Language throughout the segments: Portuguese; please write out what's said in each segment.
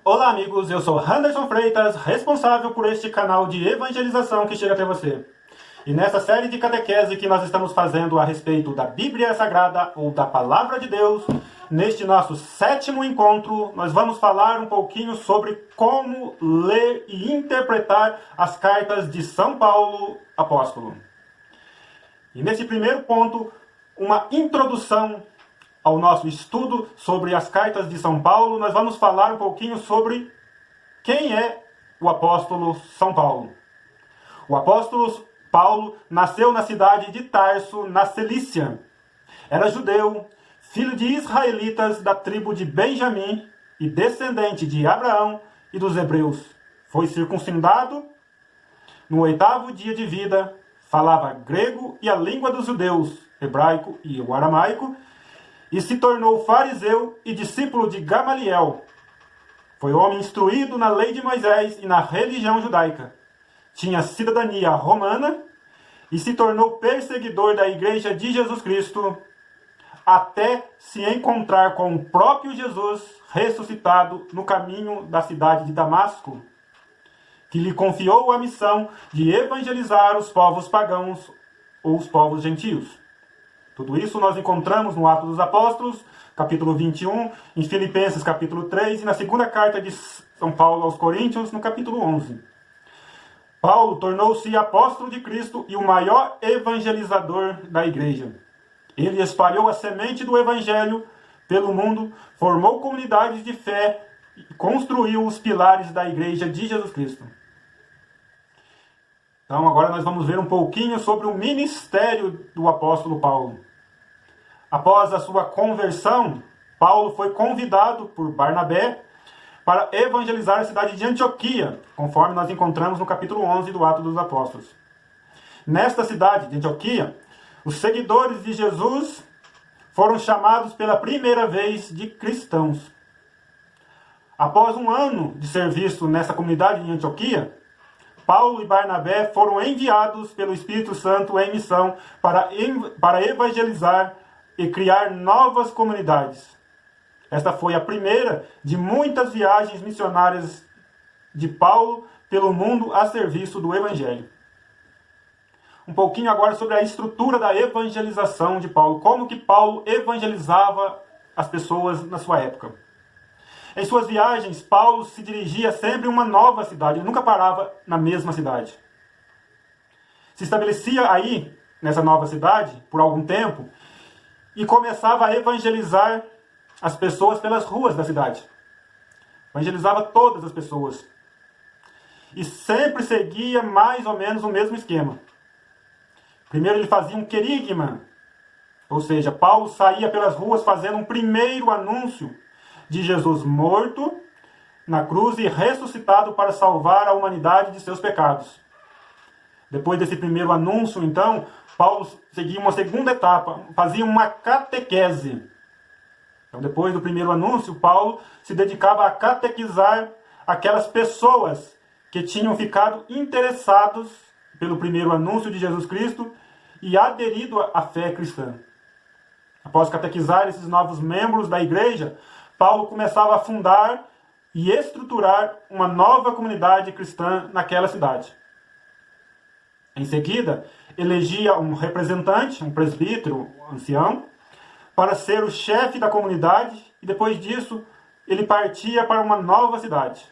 Olá amigos, eu sou Anderson Freitas, responsável por este canal de evangelização que chega até você. E nessa série de catequese que nós estamos fazendo a respeito da Bíblia Sagrada ou da Palavra de Deus, neste nosso 7º encontro, nós vamos falar um pouquinho sobre como ler e interpretar as cartas de São Paulo, apóstolo. E nesse primeiro ponto, uma introdução ao nosso estudo sobre as cartas de São Paulo, nós vamos falar um pouquinho sobre quem é o apóstolo São Paulo. O apóstolo Paulo nasceu na cidade de Tarso, na Cilícia. Era judeu, filho de israelitas da tribo de Benjamim e descendente de Abraão e dos hebreus. Foi circuncidado no 8º dia de vida, falava grego e a língua dos judeus, hebraico e o aramaico, e se tornou fariseu e discípulo de Gamaliel. Foi homem instruído na lei de Moisés e na religião judaica. Tinha cidadania romana e se tornou perseguidor da Igreja de Jesus Cristo até se encontrar com o próprio Jesus ressuscitado no caminho da cidade de Damasco, que lhe confiou a missão de evangelizar os povos pagãos ou os povos gentios. Tudo isso nós encontramos no Atos dos Apóstolos, capítulo 21, em Filipenses, capítulo 3, e na segunda carta de São Paulo aos Coríntios, no capítulo 11. Paulo tornou-se apóstolo de Cristo e o maior evangelizador da igreja. Ele espalhou a semente do evangelho pelo mundo, formou comunidades de fé e construiu os pilares da igreja de Jesus Cristo. Então agora nós vamos ver um pouquinho sobre o ministério do apóstolo Paulo. Após a sua conversão, Paulo foi convidado por Barnabé para evangelizar a cidade de Antioquia, conforme nós encontramos no capítulo 11 do Atos dos Apóstolos. Nesta cidade de Antioquia, os seguidores de Jesus foram chamados pela primeira vez de cristãos. Após um ano de serviço nessa comunidade de Antioquia, Paulo e Barnabé foram enviados pelo Espírito Santo em missão para evangelizar e criar novas comunidades. Esta foi a primeira de muitas viagens missionárias de Paulo pelo mundo a serviço do Evangelho. Um pouquinho agora sobre a estrutura da evangelização de Paulo. Como que Paulo evangelizava as pessoas na sua época. Em suas viagens, Paulo se dirigia sempre a uma nova cidade. Ele nunca parava na mesma cidade. Se estabelecia aí, nessa nova cidade, por algum tempo, e começava a evangelizar as pessoas pelas ruas da cidade. Evangelizava todas as pessoas. E sempre seguia mais ou menos o mesmo esquema. Primeiro ele fazia um querigma, ou seja, Paulo saía pelas ruas fazendo um primeiro anúncio de Jesus morto na cruz e ressuscitado para salvar a humanidade de seus pecados. Depois desse primeiro anúncio, então, Paulo seguia uma segunda etapa, fazia uma catequese. Então, depois do primeiro anúncio, Paulo se dedicava a catequizar aquelas pessoas que tinham ficado interessados pelo primeiro anúncio de Jesus Cristo e aderido à fé cristã. Após catequizar esses novos membros da igreja, Paulo começava a fundar e estruturar uma nova comunidade cristã naquela cidade. Em seguida, elegia um representante, um presbítero, um ancião, para ser o chefe da comunidade, e depois disso, ele partia para uma nova cidade.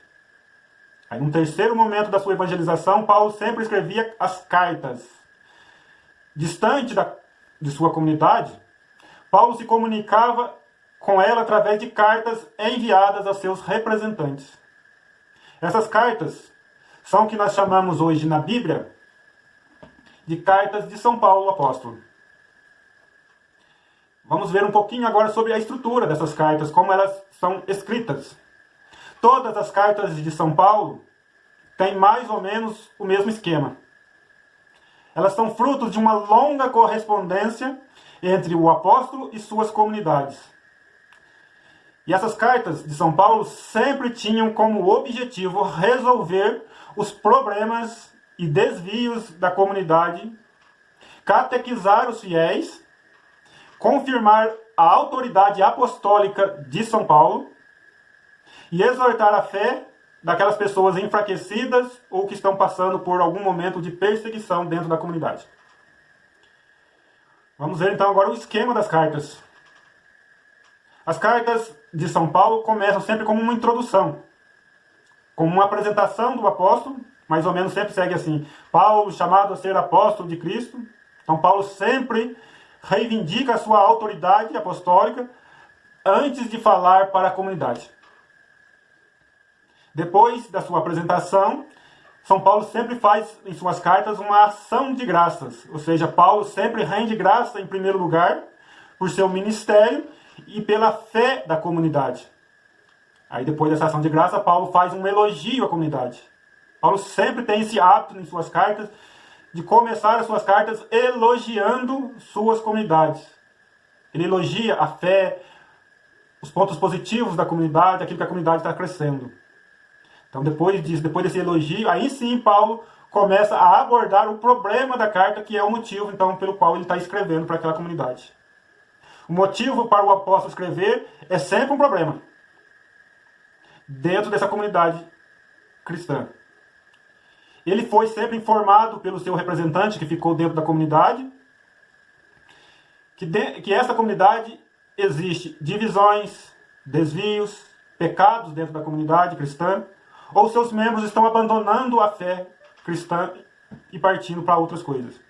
Aí, num terceiro momento da sua evangelização, Paulo sempre escrevia as cartas. Distante de sua comunidade, Paulo se comunicava com ela através de cartas enviadas a seus representantes. Essas cartas são o que nós chamamos hoje na Bíblia de cartas de São Paulo, apóstolo. Vamos ver um pouquinho agora sobre a estrutura dessas cartas, como elas são escritas. Todas as cartas de São Paulo têm mais ou menos o mesmo esquema. Elas são frutos de uma longa correspondência entre o apóstolo e suas comunidades. E essas cartas de São Paulo sempre tinham como objetivo resolver os problemas e desvios da comunidade, catequizar os fiéis, confirmar a autoridade apostólica de São Paulo e exortar a fé daquelas pessoas enfraquecidas ou que estão passando por algum momento de perseguição dentro da comunidade. Vamos ver então agora o esquema das cartas. As cartas de São Paulo começam sempre como uma introdução, como uma apresentação do apóstolo, mais ou menos sempre segue assim: Paulo, chamado a ser apóstolo de Cristo. Então Paulo sempre reivindica a sua autoridade apostólica antes de falar para a comunidade. Depois da sua apresentação, São Paulo sempre faz em suas cartas uma ação de graças, ou seja, Paulo sempre rende graça em primeiro lugar por seu ministério e pela fé da comunidade. Aí depois dessa ação de graça, Paulo faz um elogio à comunidade. Paulo sempre tem esse hábito em suas cartas de começar as suas cartas elogiando suas comunidades. Ele elogia a fé, os pontos positivos da comunidade, aquilo que a comunidade está crescendo. Então depois desse elogio, aí sim Paulo começa a abordar o problema da carta, que é o motivo então pelo qual ele está escrevendo para aquela comunidade. O motivo para o apóstolo escrever é sempre um problema dentro dessa comunidade cristã. Ele foi sempre informado pelo seu representante que ficou dentro da comunidade que essa comunidade existe divisões, desvios, pecados dentro da comunidade cristã, ou seus membros estão abandonando a fé cristã e partindo para outras coisas.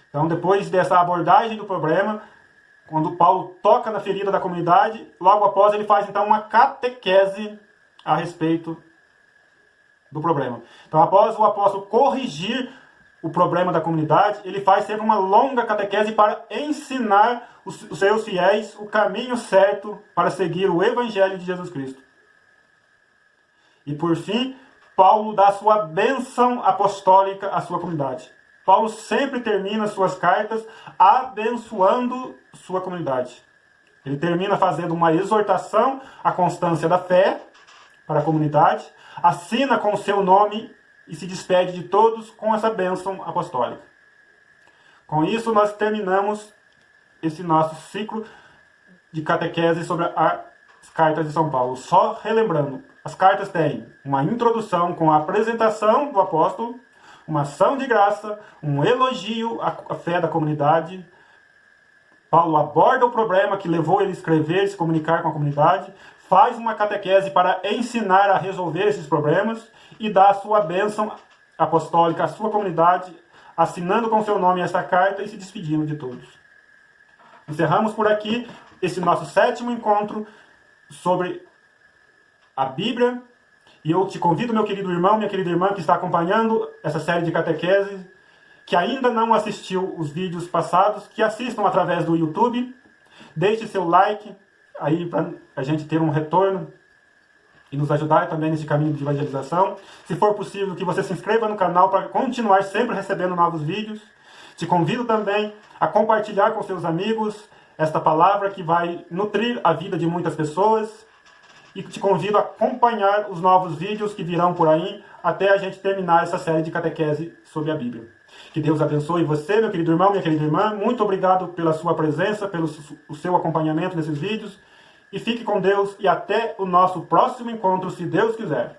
Então, depois dessa abordagem do problema, quando Paulo toca na ferida da comunidade, logo após ele faz então uma catequese a respeito do problema. Então, após o apóstolo corrigir o problema da comunidade, ele faz sempre uma longa catequese para ensinar os seus fiéis o caminho certo para seguir o Evangelho de Jesus Cristo. E por fim, Paulo dá sua bênção apostólica à sua comunidade. Paulo sempre termina suas cartas abençoando sua comunidade. Ele termina fazendo uma exortação à constância da fé para a comunidade, assina com o seu nome e se despede de todos com essa bênção apostólica. Com isso, nós terminamos esse nosso ciclo de catequese sobre as cartas de São Paulo. Só relembrando, as cartas têm uma introdução com a apresentação do apóstolo, uma ação de graça, um elogio à fé da comunidade. Paulo aborda o problema que levou ele a escrever, se comunicar com a comunidade, faz uma catequese para ensinar a resolver esses problemas e dá a sua bênção apostólica à sua comunidade, assinando com seu nome essa carta e se despedindo de todos. Encerramos por aqui esse nosso 7º encontro sobre a Bíblia. E eu te convido, meu querido irmão, minha querida irmã, que está acompanhando essa série de catequese, que ainda não assistiu os vídeos passados, que assistam através do YouTube. Deixe seu like aí para a gente ter um retorno e nos ajudar também nesse caminho de evangelização. Se for possível, que você se inscreva no canal para continuar sempre recebendo novos vídeos. Te convido também a compartilhar com seus amigos esta palavra que vai nutrir a vida de muitas pessoas. E te convido a acompanhar os novos vídeos que virão por aí até a gente terminar essa série de catequese sobre a Bíblia. Que Deus abençoe você, meu querido irmão, minha querida irmã. Muito obrigado pela sua presença, pelo seu acompanhamento nesses vídeos. E fique com Deus e até o nosso próximo encontro, se Deus quiser.